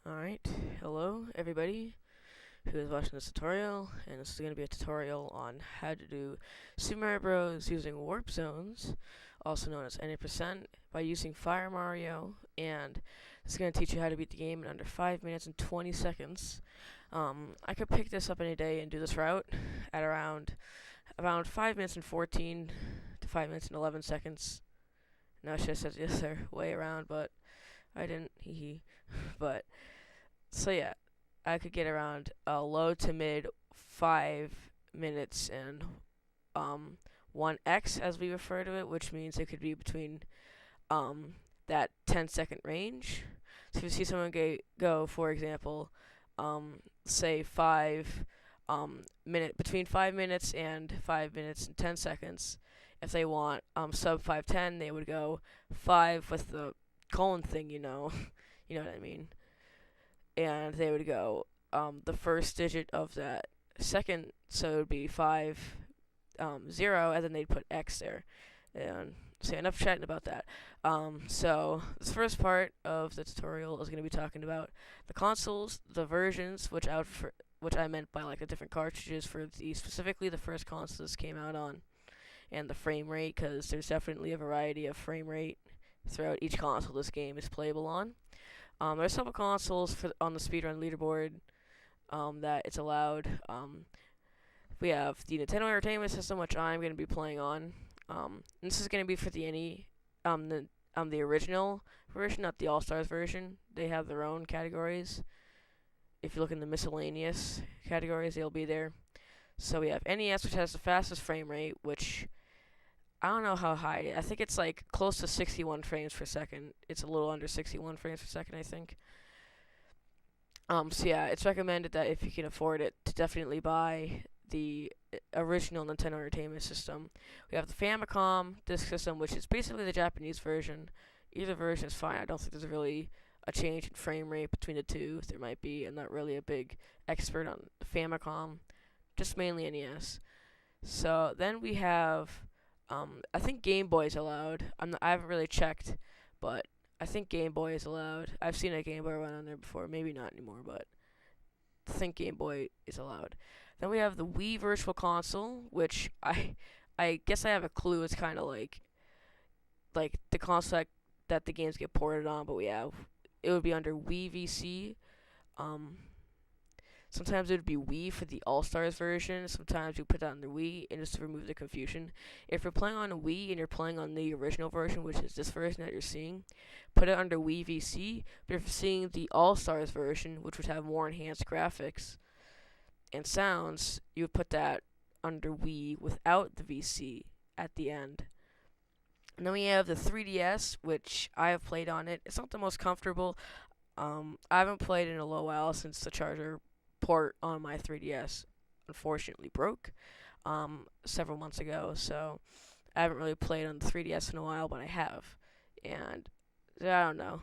Alright, hello everybody who is watching this tutorial, and this is going to be a tutorial on how to do Super Mario Bros. Using warp zones, also known as 90%, by using Fire Mario, and this is going to teach you how to beat the game in under 5 minutes and 20 seconds. I could pick this up any day and do this route at around 5 minutes and 14 to 5 minutes and 11 seconds. No, I should have said the other way around, but I didn't, hee hee. But so yeah, I could get around low to mid 5 minutes and 1x as we refer to it, which means it could be between that 10-second range. So if you see someone go for example, say between 5 minutes and 5 minutes and 10 seconds. If they want sub 5:10, they would go 5 with the colon thing, you know what I mean. And they would go the first digit of that second, so it would be 5 0, and then they'd put X there. And so enough chatting about that. So this first part of the tutorial is going to be talking about the consoles, the versions, which I meant by like the different cartridges for specifically the first console this came out on, and the frame rate, because there's definitely a variety of frame rate throughout each console this game is playable on. There's several consoles on the speedrun leaderboard that it's allowed. We have the Nintendo Entertainment System, which I'm going to be playing on. This is going to be for the original version, not the All Stars version. They have their own categories. If you look in the miscellaneous categories, they'll be there. So we have NES, which has the fastest frame rate, which I don't know how high. I think it's like close to 61 frames per second. It's a little under 61 frames per second, I think. So yeah, it's recommended that if you can afford it, to definitely buy the original Nintendo Entertainment System. We have the Famicom Disk System, which is basically the Japanese version. Either version is fine. I don't think there's really a change in frame rate between the two. There might be. I'm not really a big expert on the Famicom, just mainly NES. So then we have I think Game Boy is allowed. I haven't really checked, but I think Game Boy is allowed. I've seen a Game Boy run on there before. Maybe not anymore, but I think Game Boy is allowed. Then we have the Wii Virtual Console, which I guess I have a clue. It's kind of like the console that the games get ported on, but it would be under Wii VC. Um, Sometimes it would be Wii for the All Stars version. Sometimes you put that on the Wii, and just to remove the confusion. If you're playing on a Wii and you're playing on the original version, which is this version that you're seeing, put it under Wii VC. But if you're seeing the All Stars version, which would have more enhanced graphics and sounds, you would put that under Wii without the VC at the end. And then we have the 3DS, which I have played on it. It's not the most comfortable. I haven't played in a little while since the charger port on my 3DS unfortunately broke several months ago, so I haven't really played on the 3DS in a while, but I have. And I don't know.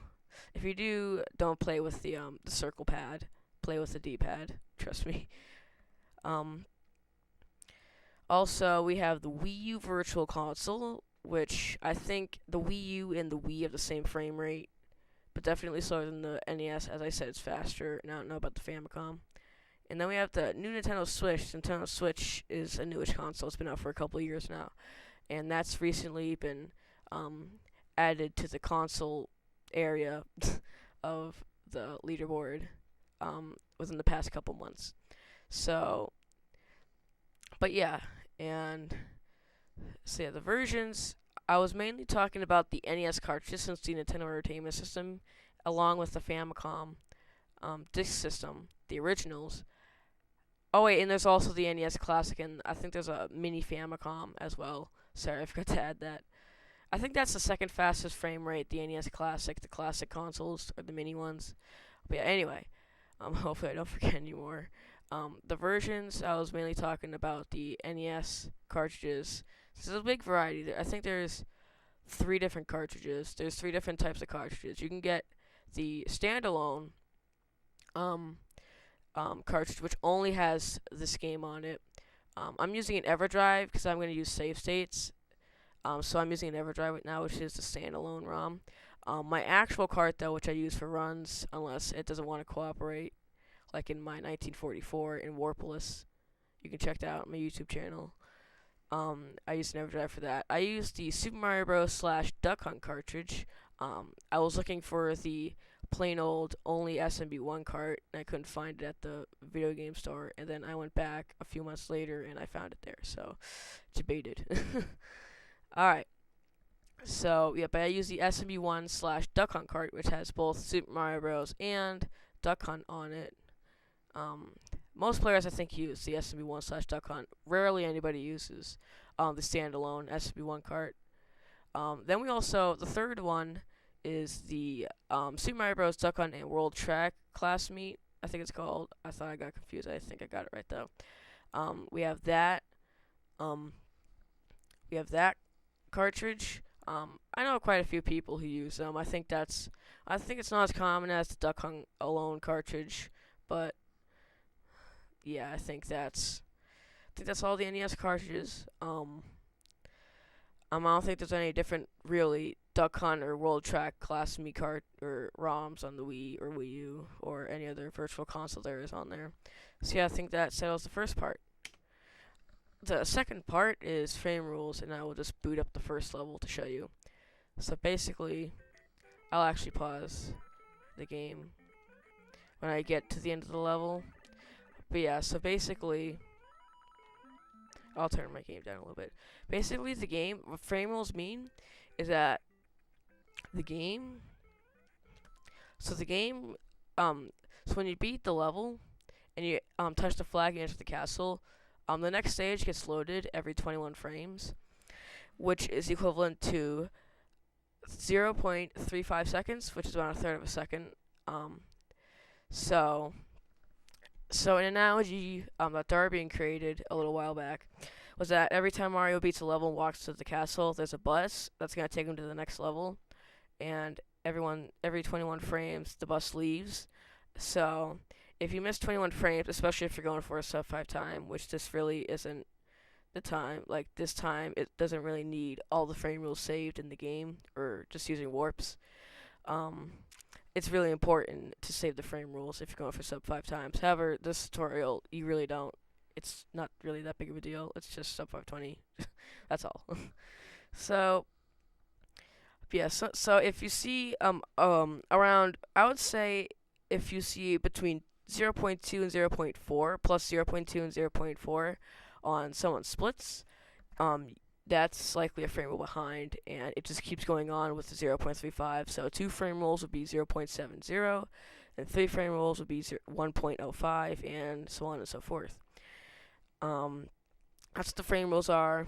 If you do, don't play with the circle pad. Play with the D-pad. Trust me. Um, Also, we have the Wii U Virtual Console, which I think the Wii U and the Wii have the same frame rate, but definitely slower than the NES. As I said, it's faster, and I don't know about the Famicom. And then we have the new Nintendo Switch. Nintendo Switch is a newish console. It's been out for a couple of years now, and that's recently been added to the console area of the leaderboard within the past couple months. So, but yeah, and so yeah, the versions. I was mainly talking about the NES cartridges since the Nintendo Entertainment System, along with the Famicom disc system, the originals. Oh wait, and there's also the NES Classic, and I think there's a mini Famicom as well. Sorry, I forgot to add that. I think that's the second fastest frame rate, the NES Classic. The classic consoles are the mini ones. But yeah, anyway, hopefully I don't forget anymore. The versions, I was mainly talking about the NES cartridges. There's a big variety. I think there's 3 different cartridges. There's 3 different types of cartridges. You can get the standalone um, cartridge, which only has this game on it. I'm using an EverDrive because I'm going to use save states. So I'm using an EverDrive right now, which is the standalone ROM. My actual cart though, which I use for runs, unless it doesn't want to cooperate, like in my 1944 in Warpless, you can check that out on my YouTube channel. I use an EverDrive for that. I use the Super Mario Bros. Slash Duck Hunt cartridge. I was looking for the plain old only SMB1 cart, and I couldn't find it at the video game store. And then I went back a few months later, and I found it there. So, debated. Alright. So, yep, I use the SMB1 slash Duck Hunt cart, which has both Super Mario Bros. And Duck Hunt on it. Most players, I think, use the SMB1 slash Duck Hunt. Rarely anybody uses the standalone SMB1 cart. Then we also, the third one is the Super Mario Bros. Duck Hunt and World Track Class Meet, I think it's called. I thought I got confused. I think I got it right, though. We have that. We have that cartridge. I know quite a few people who use them. I think it's not as common as the Duck Hunt alone cartridge, but yeah, I think that's all the NES cartridges. I don't think there's any different really Duck Hunt or World Track Class Me cart or ROMs on the Wii or Wii U or any other virtual console there is on there. So yeah, I think that settles the first part. The second part is frame rules, and I will just boot up the first level to show you. So basically, I'll actually pause the game when I get to the end of the level. But yeah, so basically, I'll turn my game down a little bit. Basically, what frame rules mean is that so when you beat the level and you touch the flag and enter the castle, the next stage gets loaded every 21 frames, which is equivalent to 0.35 seconds, which is about a third of a second. So an analogy that Darby created a little while back was that every time Mario beats a level and walks to the castle, there's a bus that's going to take him to the next level, and every 21 frames, the bus leaves. So if you miss 21 frames, especially if you're going for a sub 5 time, which this really isn't the time, like this time it doesn't really need all the frame rules saved in the game, or just using warps. It's really important to save the frame rules if you're going for sub 5 times. However, this tutorial, you really don't. It's not really that big of a deal. It's just sub 520. That's all. So, yeah, so if you see around, I would say if you see between 0.2 and 0.4 plus 0.2 and 0.4 on someone's splits, that's likely a frame rule behind, and it just keeps going on with the 0.35. So 2 frame rules would be 0.70, and 3 frame rules would be 1.05, and so on and so forth. That's what the frame rules are,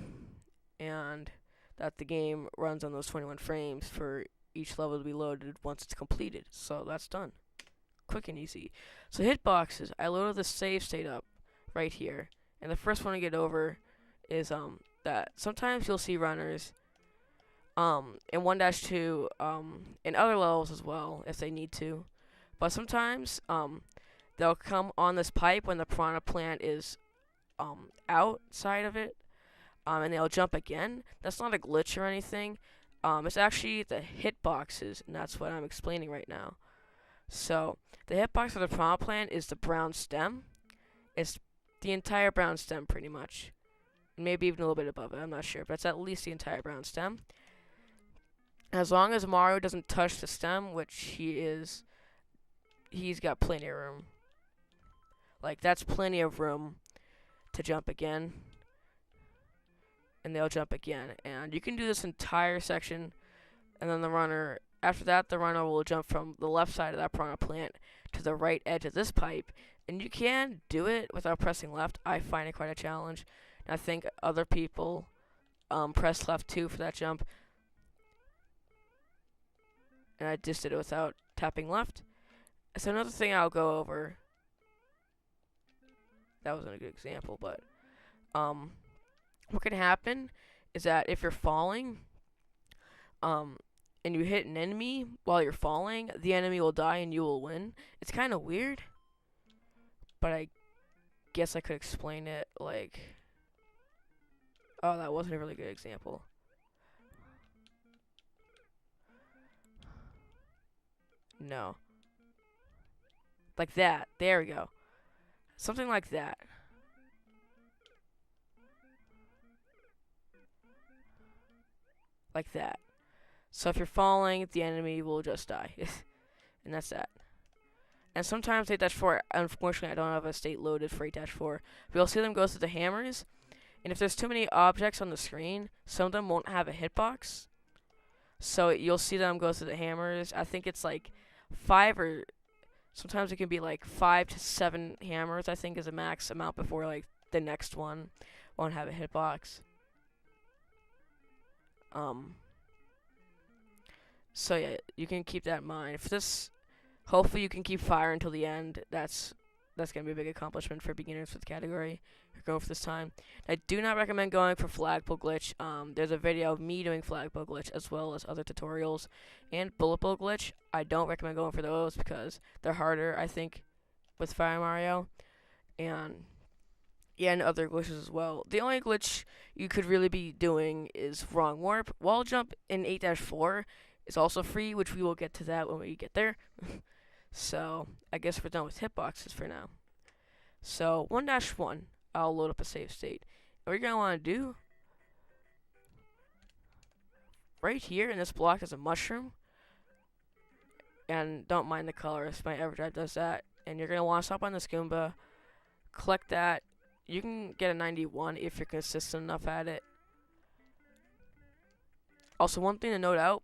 and that the game runs on those 21 frames for each level to be loaded once it's completed. So that's done. Quick and easy. So hitboxes, I loaded the save state up right here, and the first one to get over is that sometimes you'll see runners in 1-2 in other levels as well if they need to, but sometimes they'll come on this pipe when the piranha plant is outside of it, and they'll jump again. That's not a glitch or anything. It's actually the hitboxes, and that's what I'm explaining right now. So the hitbox of the piranha plant is the brown stem. It's the entire brown stem pretty much. Maybe even a little bit above it, I'm not sure, but it's at least the entire brown stem. As long as Mario doesn't touch the stem, which he's got plenty of room. Like, that's plenty of room to jump again. And they'll jump again. And you can do this entire section, and then after that, the runner will jump from the left side of that piranha plant to the right edge of this pipe. And you can do it without pressing left. I find it quite a challenge. I think other people press left too for that jump. And I just did it without tapping left. So another thing I'll go over. That wasn't a good example, but what can happen is that if you're falling and you hit an enemy while you're falling, the enemy will die and you will win. It's kind of weird, but I guess I could explain it like... Oh, that wasn't a really good example. No. Like that. There we go. Something like that. Like that. So if you're falling, the enemy will just die. And that's that. And sometimes 8-4, unfortunately, I don't have a state loaded for 8-4. But you'll see them go through the hammers. And if there's too many objects on the screen, some of them won't have a hitbox. So you'll see them go through the hammers. I think it's like 5 or sometimes it can be like 5 to 7 hammers, I think, is a max amount before like the next one won't have a hitbox. So yeah, you can keep that in mind. If this, hopefully you can keep fire until the end. That's gonna be a big accomplishment for beginners for the category. You're going for this time. I do not recommend going for flagpole glitch. There's a video of me doing flagpole glitch as well as other tutorials, and bullet bill glitch. I don't recommend going for those because they're harder, I think, with Fire Mario, and yeah, and other glitches as well. The only glitch you could really be doing is wrong warp. Wall jump in 8-4 is also free, which we will get to that when we get there. So I guess we're done with hitboxes for now. So 1-1, I'll load up a save state. And what you're gonna want to do right here in this block is a mushroom, and don't mind the color. If my EverDrive does that, and you're gonna want to stop on the Goomba, collect that. You can get a 91 if you're consistent enough at it. Also, one thing to note out: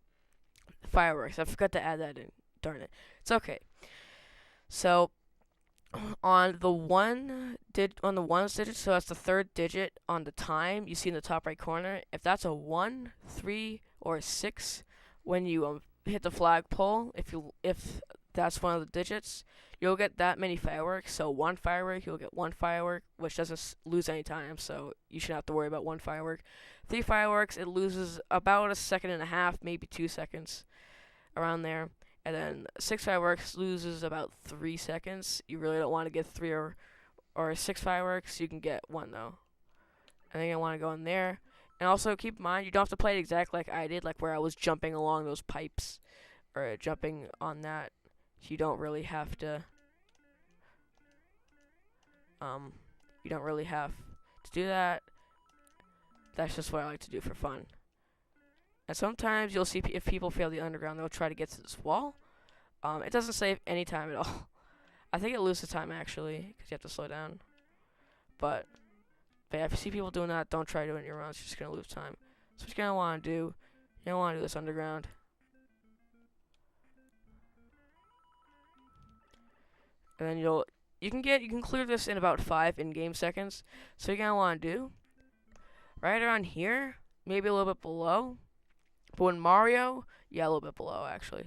fireworks. I forgot to add that in. Darn it. It's okay. So on the ones digit, so that's the third digit on the time you see in the top right corner. If that's a 1, 3, or 6, when you hit the flagpole, if that's one of the digits, you'll get that many fireworks. So 1 firework, you'll get 1 firework, which doesn't lose any time, so you shouldn't have to worry about 1 firework. 3 fireworks, it loses about a second and a half, maybe 2 seconds, around there. And then 6 fireworks loses about 3 seconds. You really don't want to get 3 or 6 fireworks. You can get 1 though. And then you want to go in there. And also keep in mind, you don't have to play it exactly like I did, like where I was jumping along those pipes or jumping on that. You don't really have to. You don't really have to do that. That's just what I like to do for fun. And sometimes you'll see if people fail the underground, they'll try to get to this wall. It doesn't save any time at all. I think it loses time actually, because you have to slow down. But yeah, if you see people doing that, don't try doing it in your rounds. You're just going to lose time. So what you're going to want to do, you're going to want to do this underground. And then you can clear this in about 5 in-game seconds. So you're going to want to do, right around here, maybe a little bit below. But when Mario, yeah, a little bit below, actually.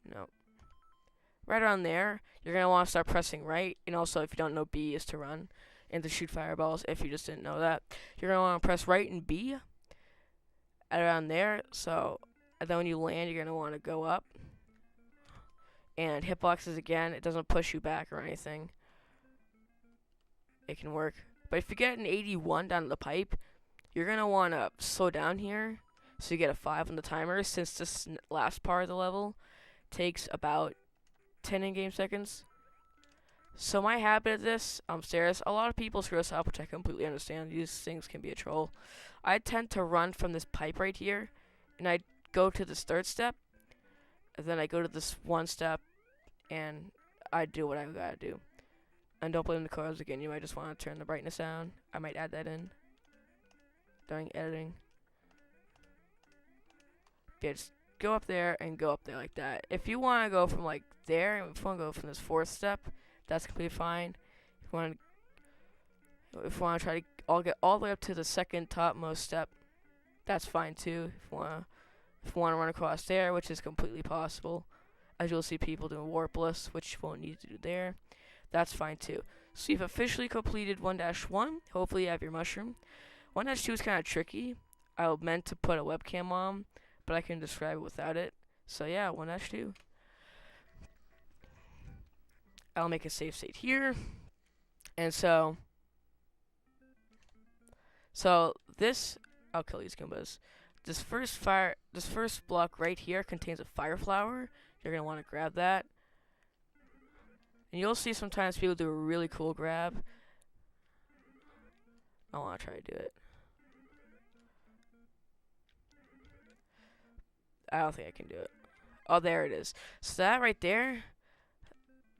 No. Right around there, you're going to want to start pressing right. And also, if you don't know, B is to run and to shoot fireballs, if you just didn't know that. You're going to want to press right and B around there. So, and then when you land, you're going to want to go up. And hitboxes, again, it doesn't push you back or anything. It can work. But if you get an 81 down the pipe, you're going to want to slow down here. So you get a 5 on the timer, since this last part of the level takes about 10 in-game seconds. So my habit of this, upstairs, a lot of people screw us up, which I completely understand. These things can be a troll. I tend to run from this pipe right here, and I go to this 3rd step, and then I go to this 1 step, and I do what I gotta do. And don't blame the colors again. You might just want to turn the brightness down. I might add that in during editing. Yeah, just go up there and go up there like that. If you want to go from like there, if you want to go from this 4th step, that's completely fine. If you want to try to get all the way up to the 2nd topmost step, that's fine too. If you want to run across there, which is completely possible, as you'll see people doing warpless, which you won't need to do there, that's fine too. So you've officially completed 1-1. Hopefully you have your mushroom. 1-2 is kind of tricky. I meant to put a webcam on, but I can describe it without it. So yeah, 1-2. I'll make a save state here. And so this, I'll kill these Goombas. This first block right here contains a fire flower. You're going to want to grab that. And you'll see sometimes people do a really cool grab. I want to try to do it. I don't think I can do it. Oh, there it is. So that right there.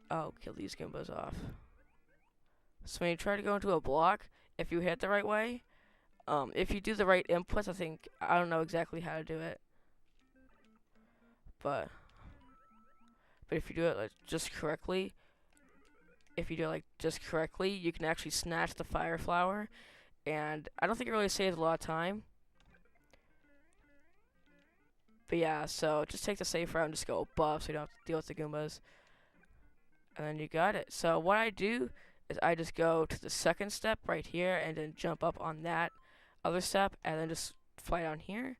Oh, kill these Goombas off. So when you try to go into a block, if you hit the right way, if you do the right inputs, I don't know exactly how to do it, but if you do it like just correctly, you can actually snatch the fire flower, and I don't think it really saves a lot of time. But yeah, so just take the safe route and just go above so you don't have to deal with the Goombas. And then you got it. So what I do is I just go to the second step right here and then jump up on that other step and then just fly down here.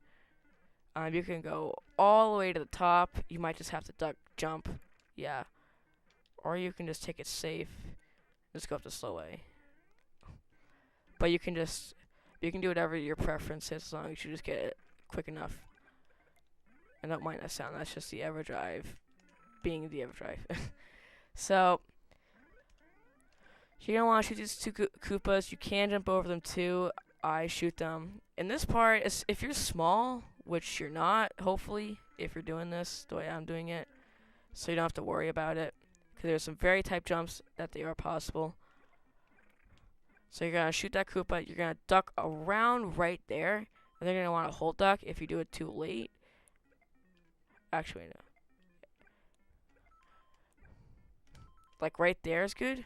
You can go all the way to the top. You might just have to duck jump. Yeah. Or you can just take it safe. Just go up the slow way. But you can do whatever your preference is as long as you just get it quick enough. And don't mind that sound, that's just the EverDrive being the EverDrive. So, you're going to want to shoot these two Koopas. You can jump over them too. I shoot them. In this part, if you're small, which you're not, hopefully, if you're doing this the way I'm doing it, so you don't have to worry about it. Because there's some very tight jumps that they are possible. So you're going to shoot that Koopa. You're going to duck around right there. And then you're going to want to hold duck if you do it too late. Actually, no. Like right there is good.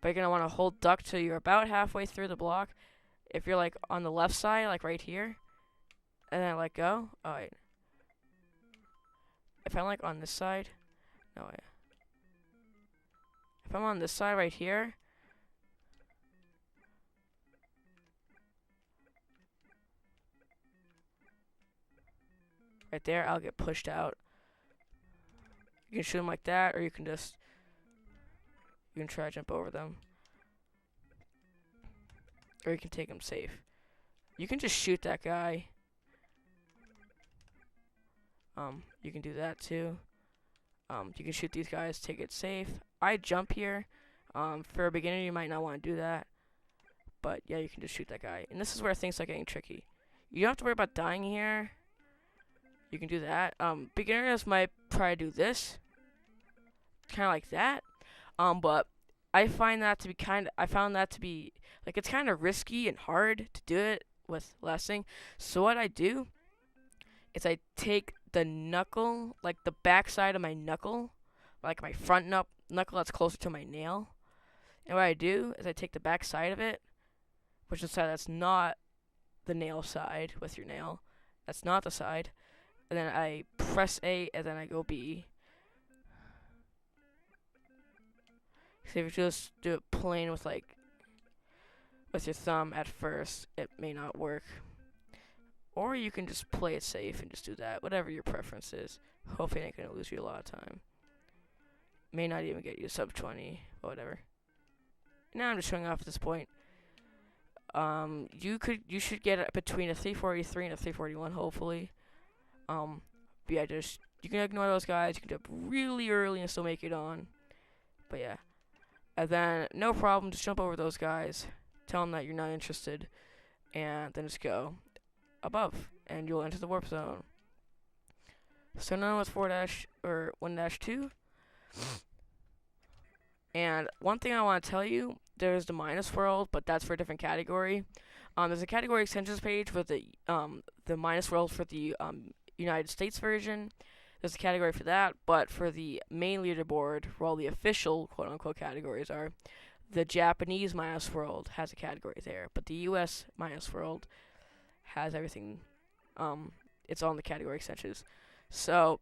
But you're going to want to hold duck till you're about halfway through the block. If you're like on the left side, like right here, and then I let go. Oh, wait. If I'm like on this side, no wait. If I'm on this side right here, right there, I'll get pushed out. You can shoot them like that, or you can try to jump over them. Or you can take them safe. You can just shoot that guy. You can do that too. You can shoot these guys, take it safe. I jump here. For a beginner, you might not want to do that. But yeah, you can just shoot that guy. And this is where things start getting tricky. You don't have to worry about dying here. You can do that. Beginners might probably do this. Kind of like that. But I found that to be like it's kind of risky and hard to do it with lasting. So what I do is I take the knuckle, like the back side of my knuckle, like my front knuckle that's closer to my nail. And what I do is I take the back side of it, which is the side that's not the nail side with your nail. That's not the side. And then I press A and then I go B. So if you just do it plain with your thumb at first, it may not work. Or you can just play it safe and just do that, whatever your preference is. Hopefully it ain't gonna lose you a lot of time. May not even get you sub 20, but whatever. Now I'm just showing off at this point. You should get it between a 343 and a 341, hopefully. But yeah, you can ignore those guys. You can jump really early and still make it on. But yeah. And then, no problem, just jump over those guys. Tell them that you're not interested. And then just go above. And you'll enter the warp zone. So now it's 1-2. And one thing I want to tell you, there's the minus world, but that's for a different category. There's a category extensions page with the minus world for the United States version. There's a category for that, but for the main leaderboard, where all the official quote-unquote categories are, the Japanese minus world has a category there, but the US minus world has everything. It's on the category extensions. So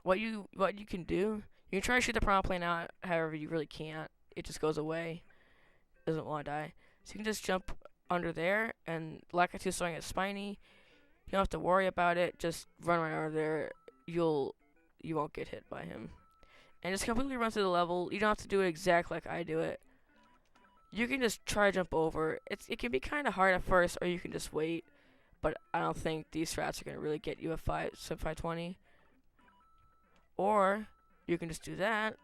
what you can do, you can try to shoot the piranha plane out, however you really can't. It just goes away. Doesn't want to die. So you can just jump under there, and like I was throwing at Spiny, you don't have to worry about it. Just run right over there. You won't get hit by him. And just completely run through the level. You don't have to do it exactly like I do it. You can just try to jump over. It can be kind of hard at first, or you can just wait. But I don't think these strats are going to really get you a sub 520. Or you can just do that.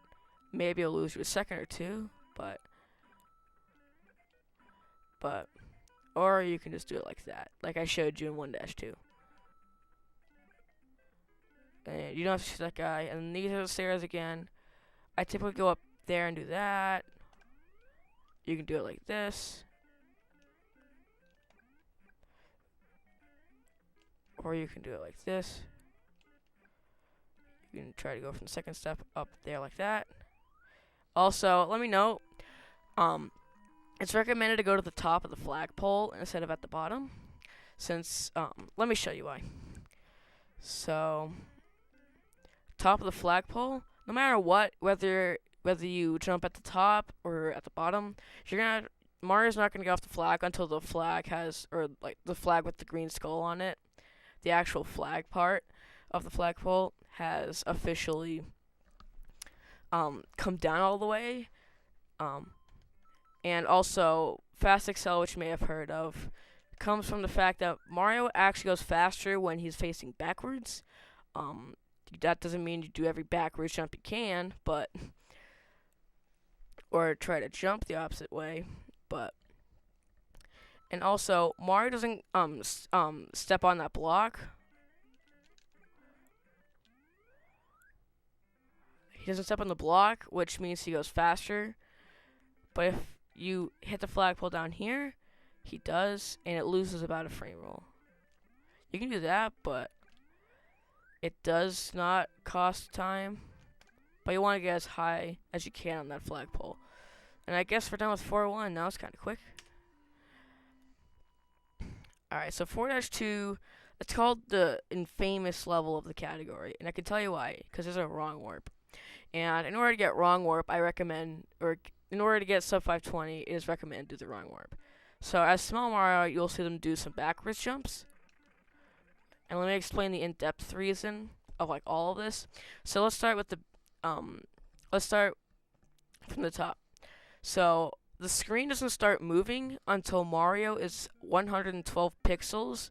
Maybe you'll lose you a second or two, but or you can just do it like that, like I showed you in 1-2. And you don't have to shoot that guy. And these are the stairs again. I typically go up there and do that. You can do it like this. Or you can do it like this. You can try to go from the second step up there like that. Also, let me know. It's recommended to go to the top of the flagpole instead of at the bottom. Since, let me show you why. So, top of the flagpole, no matter what, whether you jump at the top or at the bottom, Mario's not gonna get off the flag until the flag has, or like the flag with the green skull on it, the actual flag part of the flagpole has officially come down all the way. And also, Fast Excel, which you may have heard of, comes from the fact that Mario actually goes faster when he's facing backwards. That doesn't mean you do every backwards jump you can, but or try to jump the opposite way, but. And also, Mario doesn't step on that block. He doesn't step on the block, which means he goes faster. But if you hit the flagpole down here, he does, and it loses about a frame roll. You can do that, but it does not cost time. But you want to get as high as you can on that flagpole. And I guess we're done with 4-1. Now it's kind of quick. Alright, so 4-2, it's called the infamous level of the category. And I can tell you why, because there's a wrong warp. And in order to get wrong warp, I recommend, or in order to get sub 520, it is recommended to do the wrong warp. So as Small Mario, you'll see them do some backwards jumps. And let me explain the in-depth reason of like all of this. So let's start with let's start from the top. So the screen doesn't start moving until Mario is 112 pixels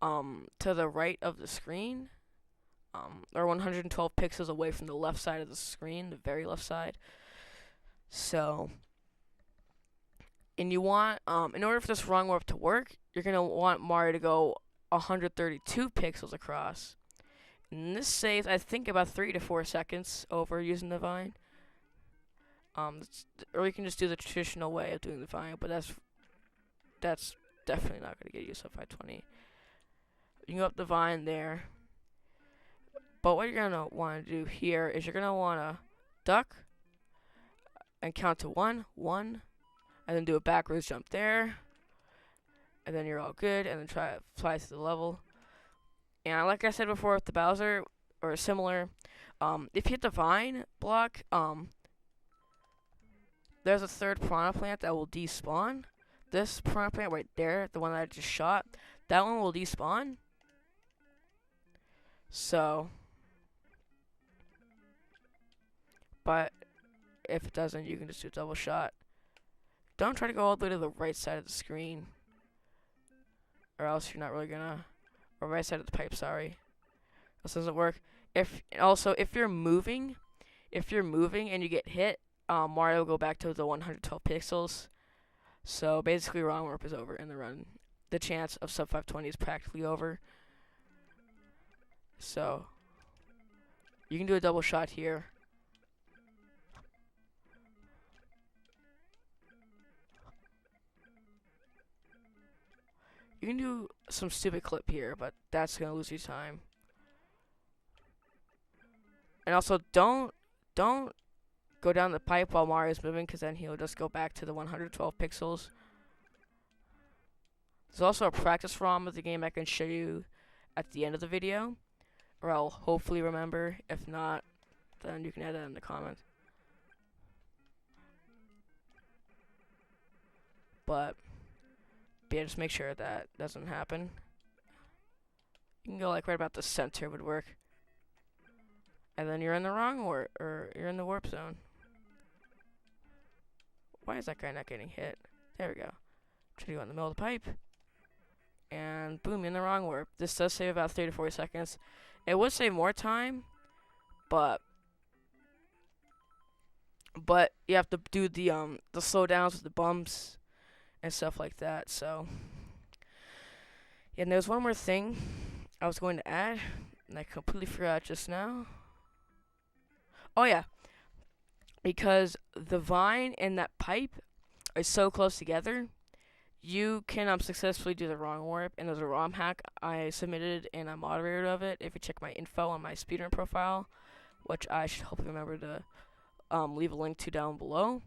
to the right of the screen. Or 112 pixels away from the left side of the screen, the very left side. So, and you want, in order for this wrong warp to work, you're going to want Mario to go 132 pixels across. And this saves, I think, about 3 to 4 seconds over using the vine. Or you can just do the traditional way of doing the vine, but that's definitely not going to get you sub 520. You can go up the vine there. But what you're going to want to do here is you're going to want to duck and count to 1, and then do a backwards jump there. And then you're all good, and then try to fly through the level. And like I said before with the Bowser, or similar, if you hit the vine block, there's a third piranha plant that will despawn. This piranha plant right there, the one that I just shot, that one will despawn. So, but if it doesn't, you can just do a double shot. Don't try to go all the way to the right side of the screen, or else you're not really gonna, or right side of the pipe, sorry. This doesn't work. If you're moving and you get hit, Mario will go back to the 112 pixels. So basically, wrong warp is over in the run. The chance of sub 520 is practically over. So you can do a double shot here. You can do some stupid clip here, but that's gonna lose you time. And also, don't go down the pipe while Mario's moving, because then he'll just go back to the 112 pixels. There's also a practice ROM of the game I can show you at the end of the video, or I'll hopefully remember. If not, then you can add that in the comments. But yeah, just make sure that doesn't happen. You can go like right about the center would work. And then you're in the wrong warp, or you're in the warp zone. Why is that guy not getting hit? There we go. Try to go in the middle of the pipe. And boom, you're in the wrong warp. This does save about 3 to 4 seconds. It would save more time, but you have to do the slowdowns with the bumps and stuff like that. So yeah, and there's one more thing I was going to add, and I completely forgot just now. Oh yeah, because the vine and that pipe are so close together, you can successfully do the wrong warp. And there's a ROM hack I submitted, and I'm moderator of it. If you check my info on my speedrun profile, which I should hopefully remember to leave a link to down below.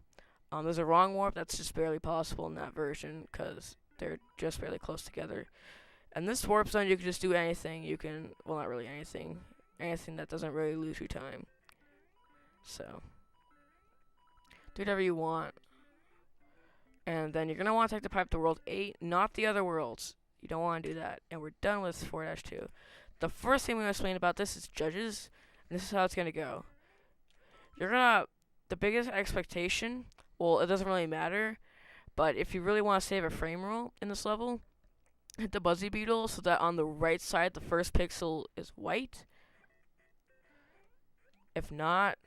There's a wrong warp that's just barely possible in that version because they're just barely close together. And this warp zone, you can just do anything. You can, well, not really anything. Anything that doesn't really lose your time. So, do whatever you want. And then you're going to want to take the pipe to World 8, not the other worlds. You don't want to do that. And we're done with 4-2. The first thing we're going to explain about this is judges. And this is how it's going to go. You're going to, the biggest expectation, well, it doesn't really matter. But if you really want to save a frame rule in this level, hit the Buzzy Beetle so that on the right side the first pixel is white. If not,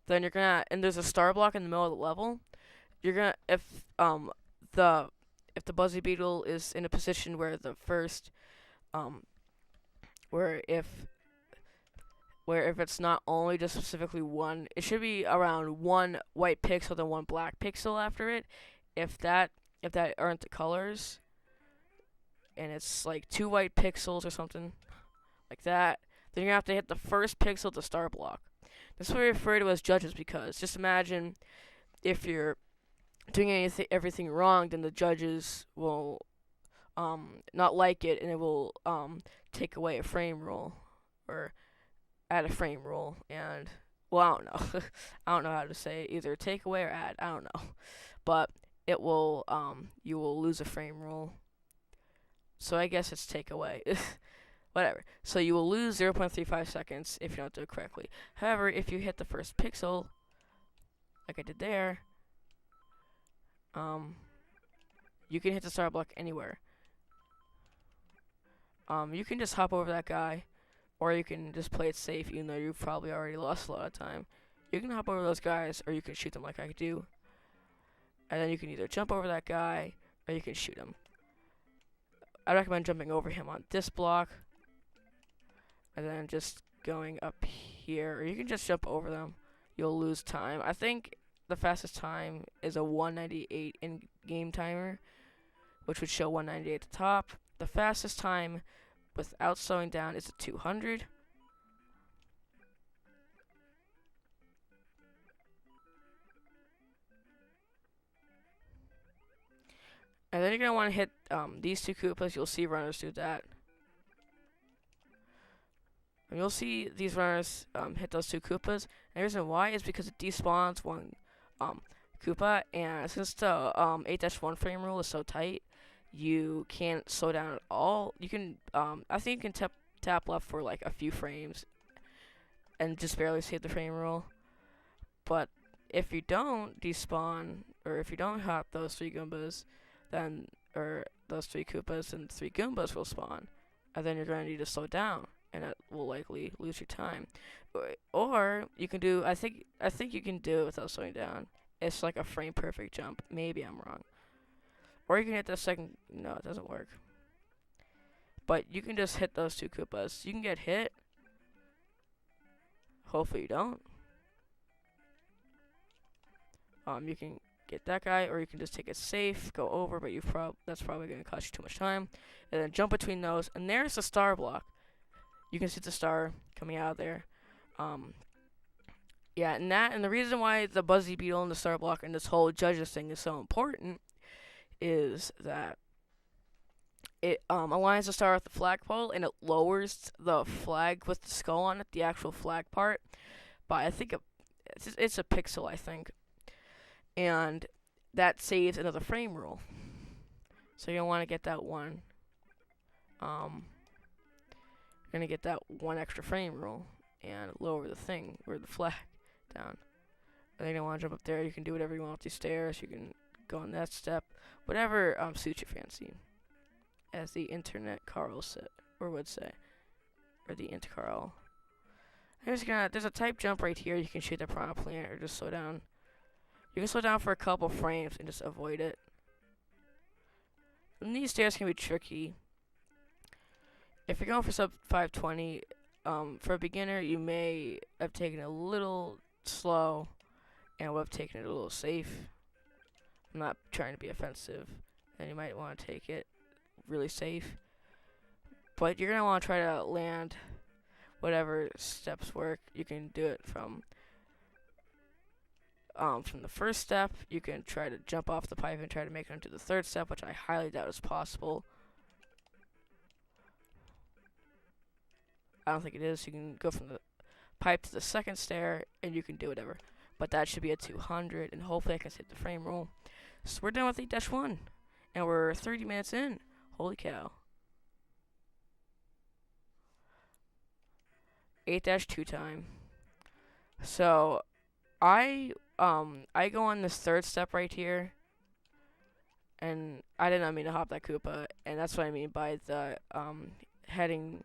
then you're gonna, and there's a star block in the middle of the level. You're gonna, if the Buzzy Beetle is in a position where the first, where if it's not only just specifically one, it should be around one white pixel then one black pixel after it. If that aren't the colors, and it's like 2 white pixels or something like that, then you're gonna have to hit the first pixel of the star block. That's what we refer to as judges, because just imagine if you're doing everything wrong, then the judges will not like it, and it will take away a frame rule or add a frame rule. And well, I don't know. I don't know how to say it. Either take away or add. I don't know, but it will you will lose a frame rule. So I guess it's take away. Whatever. So you will lose 0.35 seconds if you don't do it correctly. However, if you hit the first pixel, like I did there, you can hit the star block anywhere. You can just hop over that guy, or you can just play it safe, even though you've probably already lost a lot of time. You can hop over those guys, or you can shoot them like I do. And then you can either jump over that guy, or you can shoot him. I recommend jumping over him on this block, and then just going up here, or you can just jump over them. You'll lose time. I think the fastest time is a 198 in-game timer, which would show 198 at the top. The fastest time without slowing down is a 200. And then you're going to want to hit these 2 Koopas. You'll see runners do that. And you'll see these runners hit those 2 Koopas. And the reason why is because it despawns 1 Koopa. And since the 8-1 frame rule is so tight, you can't slow down at all. You can, I think you can tap left for like a few frames and just barely save the frame rule. But if you don't despawn, or if you don't hop those 3 Goombas, then, or those 3 Koopas, and 3 Goombas will spawn, and then you're going to need to slow down, and it will likely lose your time. Or you can do, I think you can do it without slowing down. It's like a frame perfect jump. Maybe I'm wrong. Or you can hit the second, no, it doesn't work. But you can just hit those 2 Koopas. You can get hit. Hopefully you don't. You can get that guy, or you can just take it safe, go over, but that's probably going to cost you too much time. And then jump between those, and there's the star block. You can see the star coming out of there. Yeah, and the reason why the Buzzy Beetle and the star block and this whole judges thing is so important is that it aligns the star with the flagpole, and it lowers the flag with the skull on it, the actual flag part, but I think it's a pixel, I think. And that saves another frame rule. So you'll want to get that one. You're gonna get that 1 extra frame rule and lower the thing or the flag down. And then you don't want to jump up there. You can do whatever you want with these stairs. You can go on that step, whatever suits your fancy, as the internet Carl said or would say, or the intercarl. There's a type jump right here. You can shoot the piranha plant or just slow down. You can slow down for a couple frames and just avoid it. And these stairs can be tricky. If you're going for sub 520, for a beginner, you may have taken it a little slow and would have taken it a little safe. I'm not trying to be offensive, and you might want to take it really safe. But you're going to want to try to land whatever steps work. You can do it from the first step. You can try to jump off the pipe and try to make it into the third step, which I highly doubt is possible. I don't think it is. You can go from the pipe to the second stair, and you can do whatever. But that should be a 200, and hopefully I can hit the frame rule. So we're done with 8-1, and we're 30 minutes in. Holy cow. 8-2 time. So I go on this third step right here, and I did not mean to hop that Koopa, and that's what I mean by the heading,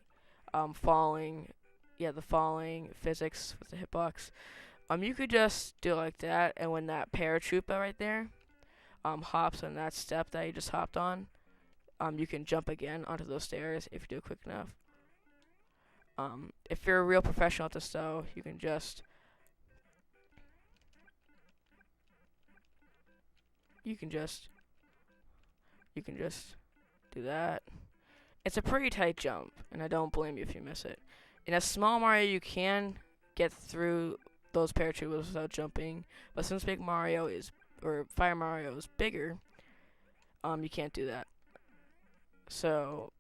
falling, the falling physics with the hitbox. You could just do it like that, and when that paratroopa right there hops on that step that you just hopped on, you can jump again onto those stairs if you do it quick enough. If you're a real professional at this though, you can just do that. It's a pretty tight jump, and I don't blame you if you miss it. In a small Mario, you can get through those paratroopers without jumping, but since Big Mario or Fire Mario is bigger, you can't do that. So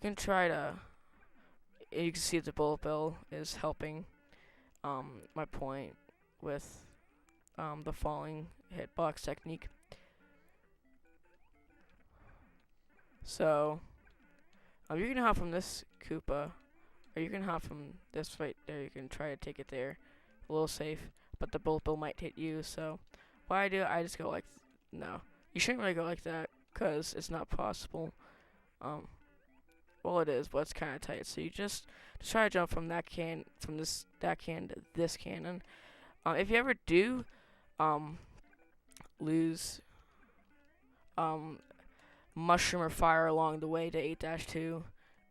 you can try to. You can see the bullet bill is helping my point with the falling hitbox technique. So you can hop from this Koopa, or you can hop from this right there. You can try to take it there, a little safe, but the bullet bill might hit you. So what I do, I just go like, no, you shouldn't really go like that, cause it's not possible. Well, it is, but it's kind of tight. So you just try to jump from that can to this cannon. If you ever do lose mushroom or fire along the way to 8-2,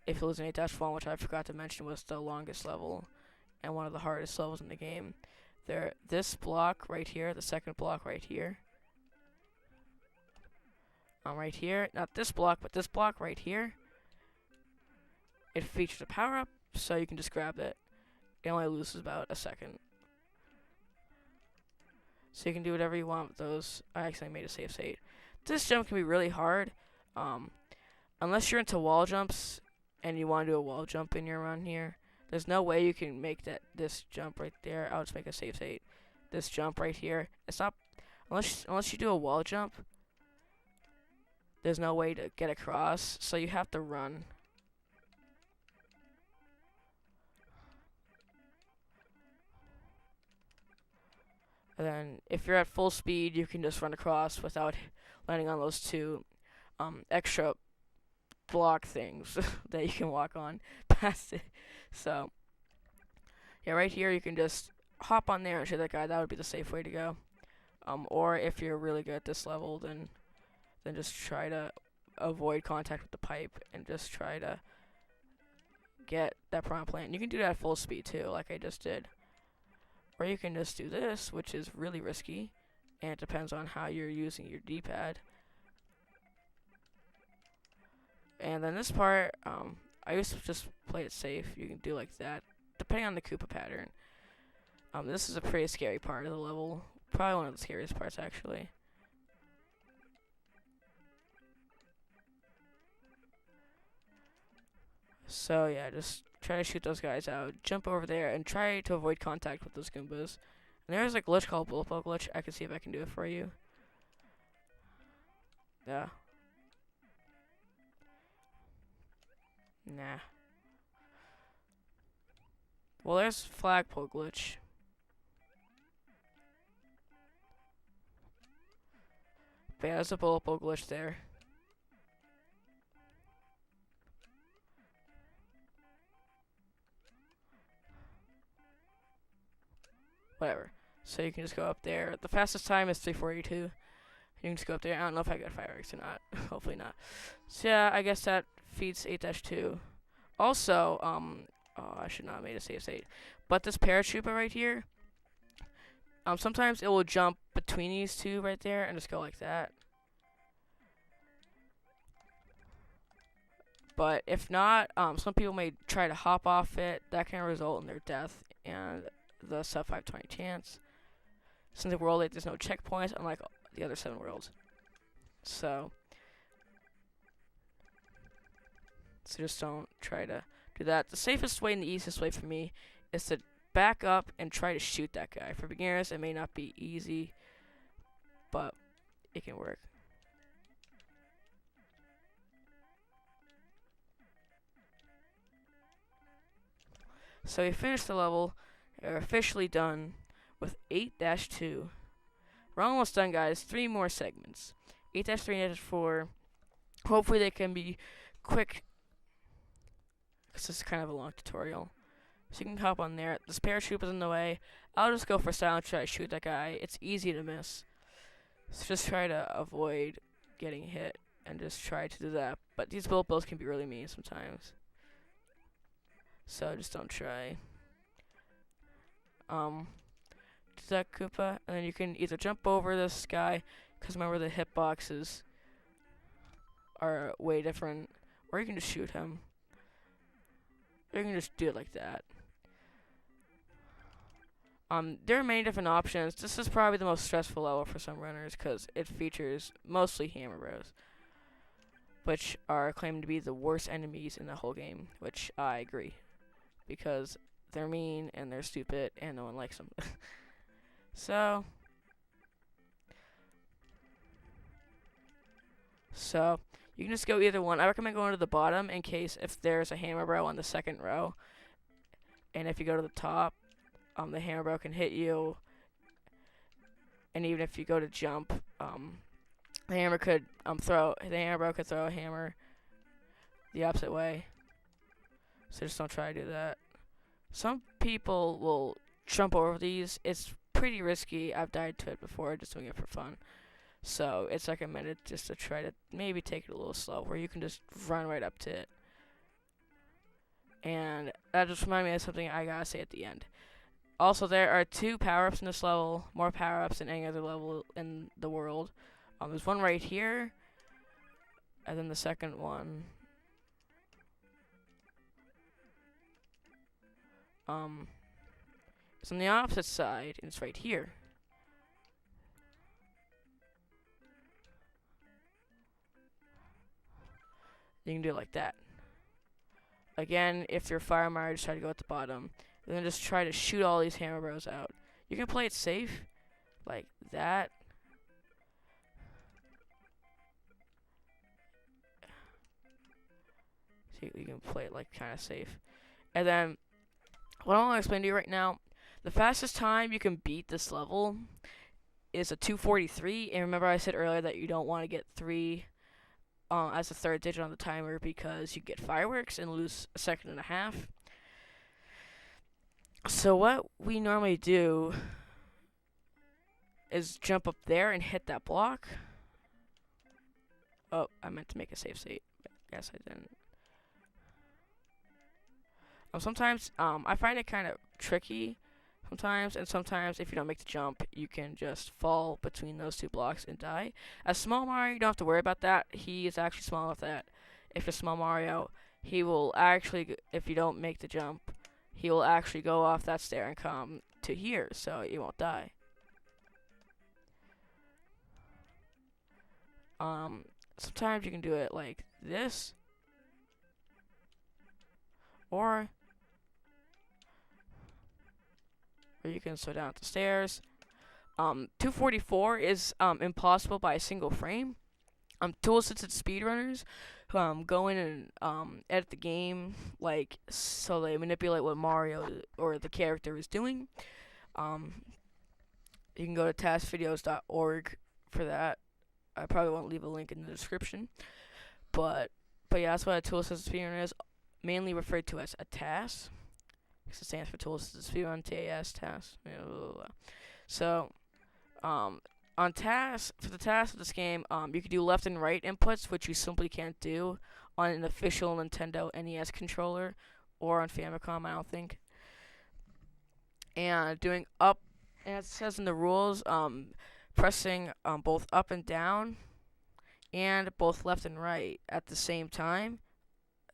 if you lose an 8-1, which I forgot to mention was the longest level and one of the hardest levels in the game, this block right here, the second block right here, right here, not this block, but this block right here, it features a power-up, so you can just grab it. It only loses about a second. So you can do whatever you want with those. I actually made a save state. This jump can be really hard. Unless you're into wall jumps and you want to do a wall jump in your run here, there's no way you can make this jump right there. I'll just make a save state. This jump right here. It's not unless you do a wall jump. There's no way to get across, so you have to run. And then if you're at full speed, you can just run across without landing on those two extra block things that you can walk on past it. So yeah, right here you can just hop on there and shoot that guy. That would be the safe way to go. Or if you're really good at this level, then just try to avoid contact with the pipe and just try to get that piranha plant. You can do that at full speed too, like I just did. Or you can just do this, which is really risky, and it depends on how you're using your D-pad. And then this part, I used to just play it safe. You can do like that, depending on the Koopa pattern. This is a pretty scary part of the level. Probably one of the scariest parts, actually. So yeah, just try to shoot those guys out. Jump over there and try to avoid contact with those Goombas. And there's a glitch called bullet bill glitch. I can see if I can do it for you. Yeah. Nah. Well, there's flagpole glitch. But yeah, there's a bullet bill glitch there. whatever. So you can just go up there. The fastest time is 3:42. You can just go up there. I don't know if I got fireworks or not. Hopefully not. So yeah, I guess that feeds 8-2. Also, oh, I should not have made a save state. But this paratrooper right here, sometimes it will jump between these two right there and just go like that. But if not, some people may try to hop off it. That can result in their death and the sub 520 chance. Since the world 8, there's no checkpoints, unlike the other 7 worlds. So just don't try to do that. The safest way and the easiest way for me is to back up and try to shoot that guy. For beginners, it may not be easy, but it can work. So we finished the level. We're officially done with 8-2. We're almost done, guys. 3 more segments. 8-3 and 8-4. Hopefully they can be quick, because this is kind of a long tutorial. So you can hop on there. This parachute is in the way. I'll just go for silent, try to shoot that guy. It's easy to miss. So just try to avoid getting hit and just try to do that. But these bullet bills can be really mean sometimes. So just don't try. Do that Koopa, and then you can either jump over this guy, because remember the hitboxes are way different, or you can just shoot him. Or you can just do it like that. There are many different options. This is probably the most stressful level for some runners, because it features mostly hammer bros, which are claimed to be the worst enemies in the whole game, which I agree, because they're mean and they're stupid and no one likes them. So you can just go either one. I recommend going to the bottom in case if there's a hammer bro on the second row, and if you go to the top, the hammer bro can hit you, and even if you go to jump, the hammer bro could throw a hammer the opposite way. So just don't try to do that. Some people will jump over these. It's pretty risky. I've died to it before, just doing it for fun. So it's recommended just to try to maybe take it a little slow, where you can just run right up to it. And that just reminded me of something I gotta say at the end. Also, there are 2 power-ups in this level, more power-ups than any other level in the world. There's one right here, and then the second one. It's on the opposite side, and it's right here. You can do it like that. Again, if you're Fire Mario, just try to go at the bottom. And then just try to shoot all these hammer bros out. You can play it safe, like that. So you can play it like kind of safe. And then, what I want to explain to you right now, the fastest time you can beat this level is a 2:43. And remember I said earlier that you don't want to get 3 as a third digit on the timer, because you get fireworks and lose a second and a half. So what we normally do is jump up there and hit that block. Oh, I meant to make a save state. Guess I didn't. Sometimes I find it kind of tricky sometimes, and sometimes if you don't make the jump, you can just fall between those 2 blocks and die. As Small Mario, you don't have to worry about that. He is actually small enough that if you're Small Mario, he will actually, if you don't make the jump, he will actually go off that stair and come to here, so you won't die. Sometimes you can do it like this, or you can slow down the stairs. 2:44 is impossible by a single frame. Tool-assisted speedrunners go in and edit the game, like, so they manipulate what Mario or the character is doing. You can go to taskvideos.org for that. I probably won't leave a link in the description. But yeah, that's what a tool-assisted speedrunner is, mainly referred to as a task. because it stands for tools. It's V1 TAS task. So, on tasks for the tasks of this game, you can do left and right inputs, which you simply can't do on an official Nintendo NES controller or on Famicom, I don't think. And doing up, and it says in the rules, pressing both up and down and both left and right at the same time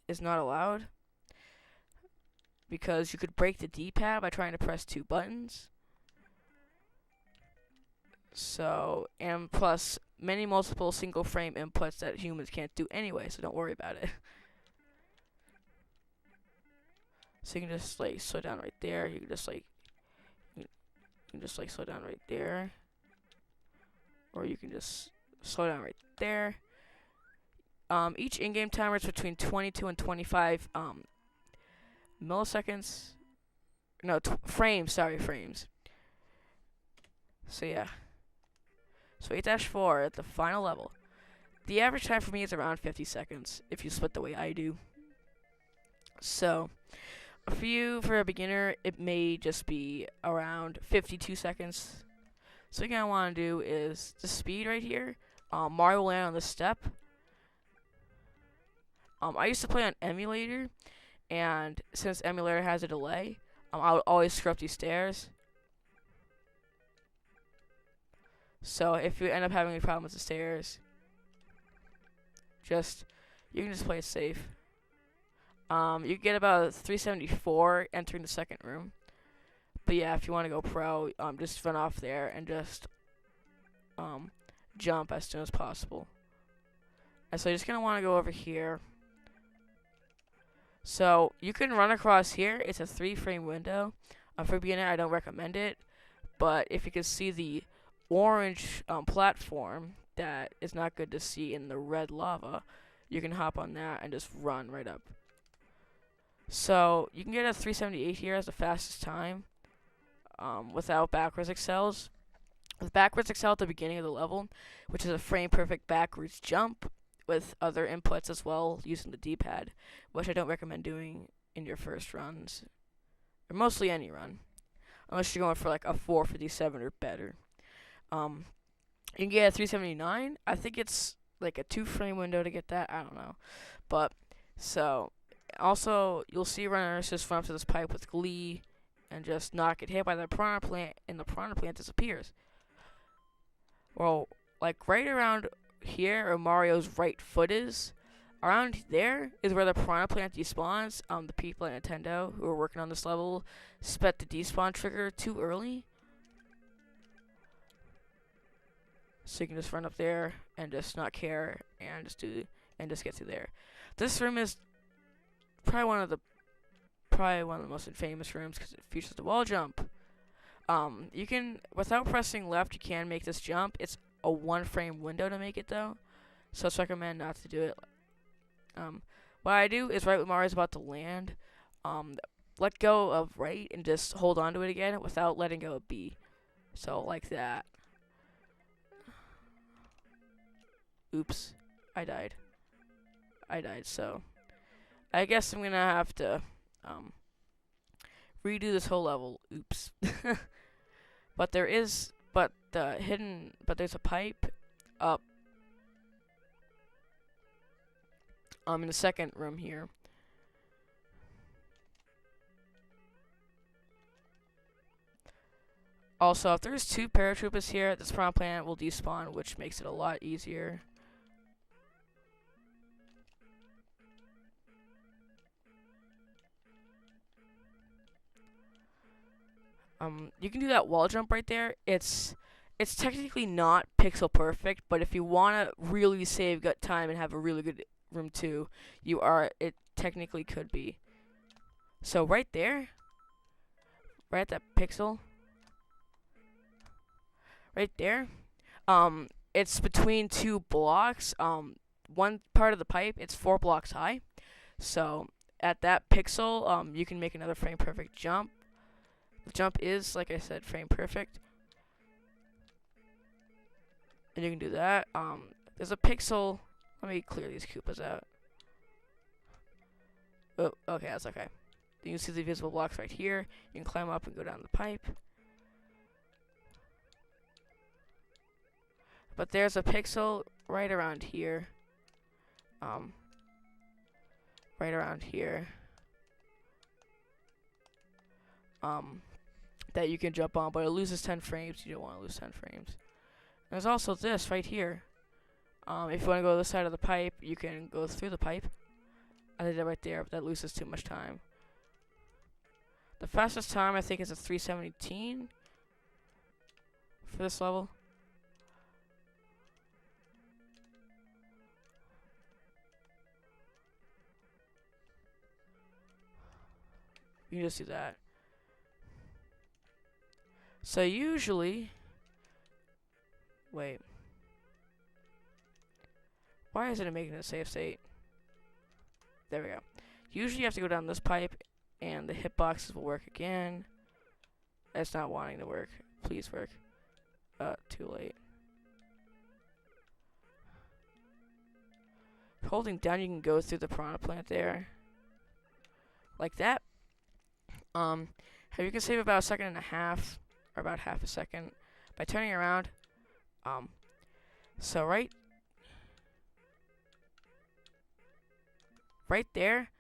is not allowed, because you could break the D-pad by trying to press two buttons. So, and plus many multiple single frame inputs that humans can't do anyway, so don't worry about it. So you can just like slow down right there. You can just like slow down right there, or you can just slow down right there. Each in-game timer is between 22 and 25 milliseconds. No, frames. Sorry, frames. So yeah. So 8-4 at the final level. The average time for me is around 50 seconds if you split the way I do. So, for a beginner, it may just be around 52 seconds. So what you're going to want to do is the speed right here. Mario will land on this step. I used to play on emulator, and since emulator has a delay, I would always screw up these stairs. So if you end up having any problem with the stairs, you can just play it safe. You get about 374 entering the second room. But yeah, if you want to go pro, just run off there and just jump as soon as possible. And so you're just gonna want to go over here. So you can run across here. It's a 3-frame window. For a beginner, I don't recommend it. But if you can see the orange platform that is not good to see in the red lava, you can hop on that and just run right up. So you can get a 378 here as the fastest time without backwards accels. With backwards accel at the beginning of the level, which is a frame perfect backwards jump with other inputs as well using the D-pad, which I don't recommend doing in your first runs, or mostly any run, unless you're going for like a 457 or better. You can get a 379. I think it's like a 2-frame window to get that. I don't know. But, so, also, you'll see runners just run up to this pipe with glee and just not get hit by the piranha plant, and the piranha plant disappears. Well, like right around here, where Mario's right foot is, around there is where the piranha plant despawns. The people at Nintendo who are working on this level sped the despawn trigger too early. So you can just run up there and just not care and just get through there. This room is probably one of the most famous rooms because it features the wall jump. You can, without pressing left, you can make this jump. It's a 1-frame window to make it though, so it's recommend not to do it. What I do is right when Mario's about to land, let go of right and just hold on to it again without letting go of B. So like that. Oops, I died. So I guess I'm gonna have to redo this whole level. Oops. But there's a pipe up in the second room here. Also, if there's 2 paratroopers here, this piranha plant will despawn, which makes it a lot easier. You can do that wall jump right there. It's technically not pixel perfect, but if you want to really save gut time and have a really good room 2, it technically could be. So right there, right at that pixel, right there, it's between 2 blocks. One part of the pipe, it's 4 blocks high. So at that pixel, you can make another frame perfect jump. The jump is, like I said, frame perfect. And you can do that. There's a pixel. Let me clear these Koopas out. Oh, okay, that's okay. You can see the visible blocks right here. You can climb up and go down the pipe. But there's a pixel right around here. Right around here. That you can jump on, but it loses 10 frames. You don't want to lose 10 frames. And there's also this right here. If you want to go to the side of the pipe, you can go through the pipe. I did that right there, but that loses too much time. The fastest time I think is a 3:17 for this level. You can just do that. So usually, wait. Why isn't it making a save state? There we go. Usually you have to go down this pipe and the hitboxes will work again. It's not wanting to work. Please work. Too late. Holding down, you can go through the piranha plant there. Like that. You can save about 1.5 seconds, or about half a second, by turning around. So right there,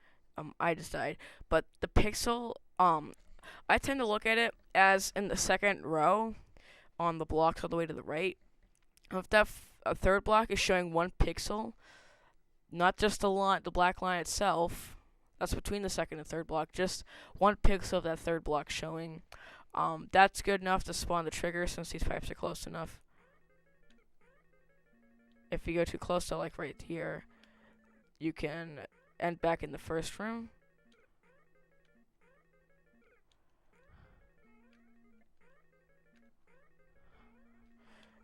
I just died. But the pixel, I tend to look at it as in the second row on the blocks all the way to the right. If that a third block is showing 1 pixel, not just the black line itself. That's between the second and third block. Just 1 pixel of that third block showing. That's good enough to spawn the trigger since these pipes are close enough. If you go too close to like right here, you can end back in the first room.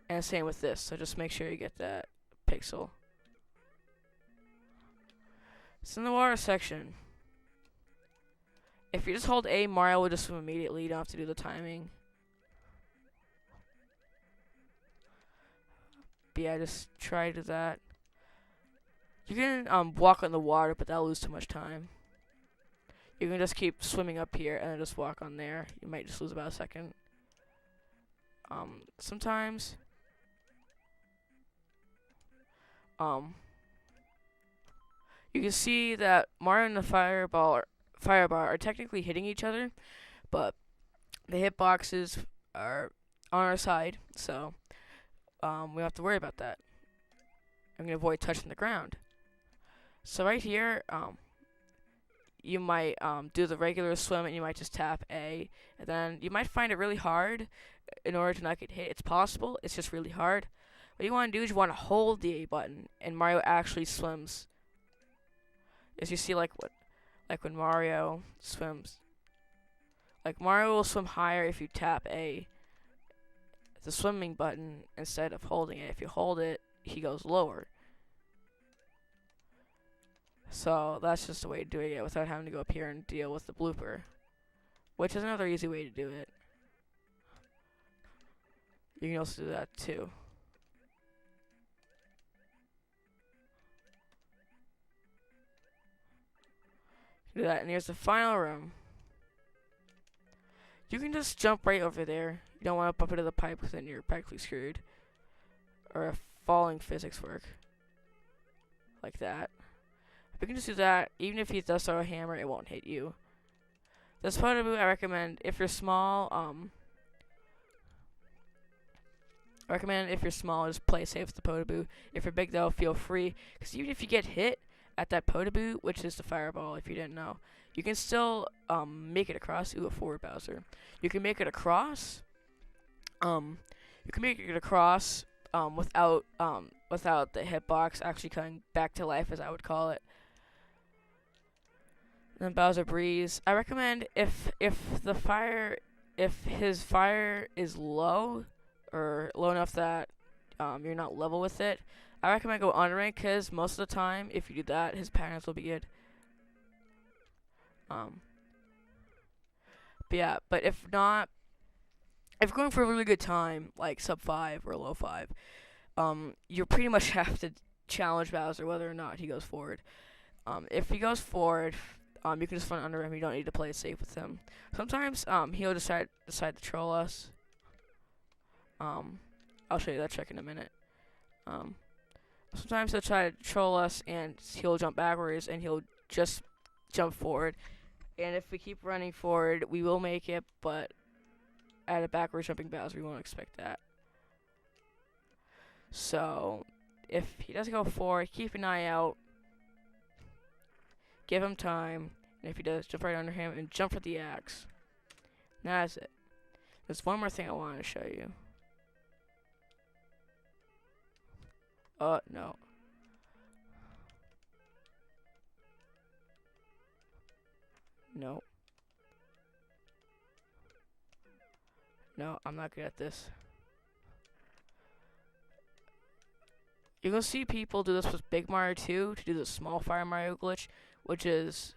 And same with this, so just make sure you get that pixel. It's in the water section. If you just hold A, Mario will just swim immediately. You don't have to do the timing. But yeah, just try to do that. You can walk on the water, but that'll lose too much time. You can just keep swimming up here and then just walk on there. You might just lose about a second. Sometimes you can see that Mario and the firebar are technically hitting each other, but the hitboxes are on our side, so we don't have to worry about that. I'm gonna avoid touching the ground. So right here, you might do the regular swim and you might just tap A, and then you might find it really hard in order to not get hit. It's possible, it's just really hard. What you want to do is you want to hold the A button, and Mario actually swims. As you see, like when Mario swims, like Mario will swim higher if you tap A, the swimming button, instead of holding it. If you hold it, he goes lower. So that's just a way of doing it without having to go up here and deal with the blooper, which is another easy way to do it. You can also do that too. Do that, and here's the final room. You can just jump right over there. You don't want to bump into the pipe because then you're practically screwed. Or if falling physics work. Like that. You can just do that. Even if he does throw a hammer, it won't hit you. This photo booth I recommend if you're small, just play safe with the photo booth. If you're big though, feel free. Because even if you get hit at that Potaboo, which is the fireball, if you didn't know, you can still make it across. Ooh, a forward Bowser. You can make it across. Without the hitbox actually coming back to life, as I would call it. And then Bowser breathes. I recommend if his fire is low or low enough that you're not level with it, I recommend go unranked, because most of the time, if you do that, his patterns will be good. But yeah, but if not, if you're going for a really good time, like sub 5 or low 5, you pretty much have to challenge Bowser whether or not he goes forward. If he goes forward, You can just run under him. You don't need to play it safe with him. Sometimes he'll decide to troll us. I'll show you that trick in a minute. Um, Sometimes he'll try to troll us, and he'll jump backwards, and he'll just jump forward. And if we keep running forward, we will make it, but at a backwards jumping Bowser, we won't expect that. So, if he doesn't go forward, keep an eye out. Give him time. And if he does, jump right under him and jump for the axe. Now that's it. There's one more thing I wanted to show you. No. No. No, I'm not good at this. You're gonna see people do this with Big Mario 2 to do the small Fire Mario glitch, which is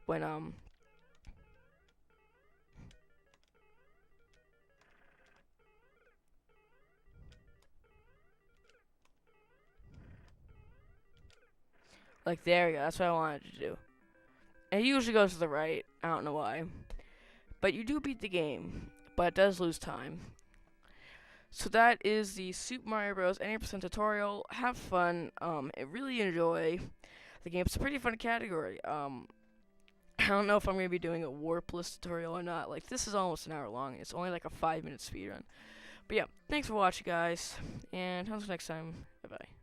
when like there you go, that's what I wanted to do. And it usually goes to the right, I don't know why. But you do beat the game, but it does lose time. So that is the Super Mario Bros. 80% tutorial. Have fun. Really enjoy the game. It's a pretty fun category. I don't know if I'm gonna be doing a warpless tutorial or not. Like, this is almost an hour long. It's only like a 5-minute speedrun. But yeah, thanks for watching, guys, and until next time. Bye bye.